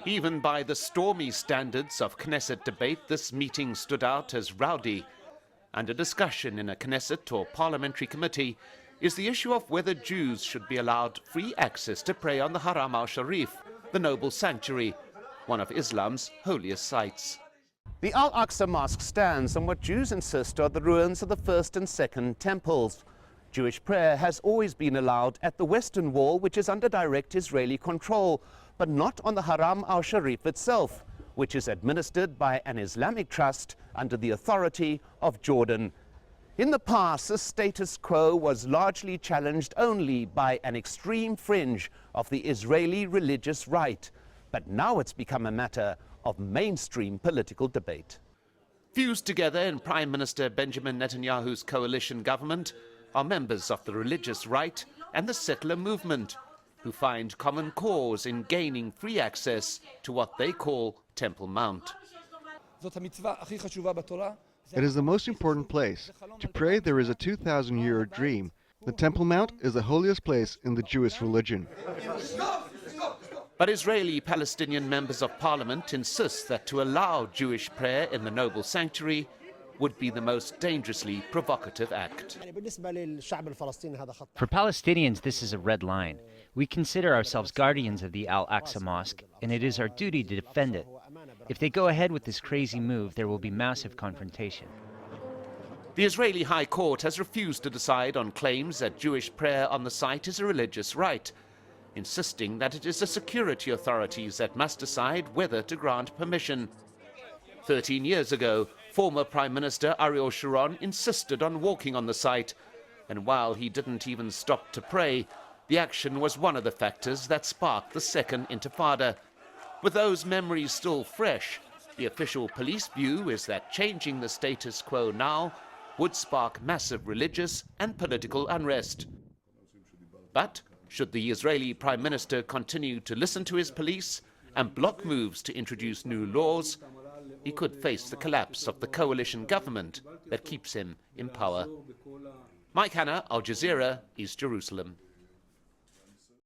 Even by the stormy standards of Knesset debate, this meeting stood out as rowdy. And a discussion in a Knesset or parliamentary committee is the issue of whether Jews should be allowed free access to pray on the Haram al-Sharif, the noble sanctuary, one of Islam's holiest sites. The Al-Aqsa Mosque stands on what Jews insist are the ruins of the first and second temples. Jewish prayer has always been allowed at the Western Wall, which is under direct Israeli control, but not on the Haram al-Sharif itself, which is administered by an Islamic trust under the authority of Jordan. In the past, the status quo was largely challenged only by an extreme fringe of the Israeli religious right, but now it's become a matter of mainstream political debate. Fused together in Prime Minister Benjamin Netanyahu's coalition government are members of the religious right and the settler movement, who find common cause in gaining free access to what they call Temple Mount. It is the most important place. To pray, there is a 2,000-year dream. The Temple Mount is the holiest place in the Jewish religion. But Israeli-Palestinian members of parliament insist that to allow Jewish prayer in the noble sanctuary would be the most dangerously provocative act. For Palestinians, this is a red line. We consider ourselves guardians of the Al-Aqsa Mosque, and it is our duty to defend it. If they go ahead with this crazy move, there will be massive confrontation. The Israeli High Court has refused to decide on claims that Jewish prayer on the site is a religious right, insisting that it is the security authorities that must decide whether to grant permission. 13 years ago, former Prime Minister Ariel Sharon insisted on walking on the site, and while he didn't even stop to pray, the action was one of the factors that sparked the Second Intifada. With those memories still fresh, the official police view is that changing the status quo now would spark massive religious and political unrest. But should the Israeli Prime Minister continue to listen to his police and block moves to introduce new laws, he could face the collapse of the coalition government that keeps him in power. Hanna, Al Jazeera, East Jerusalem.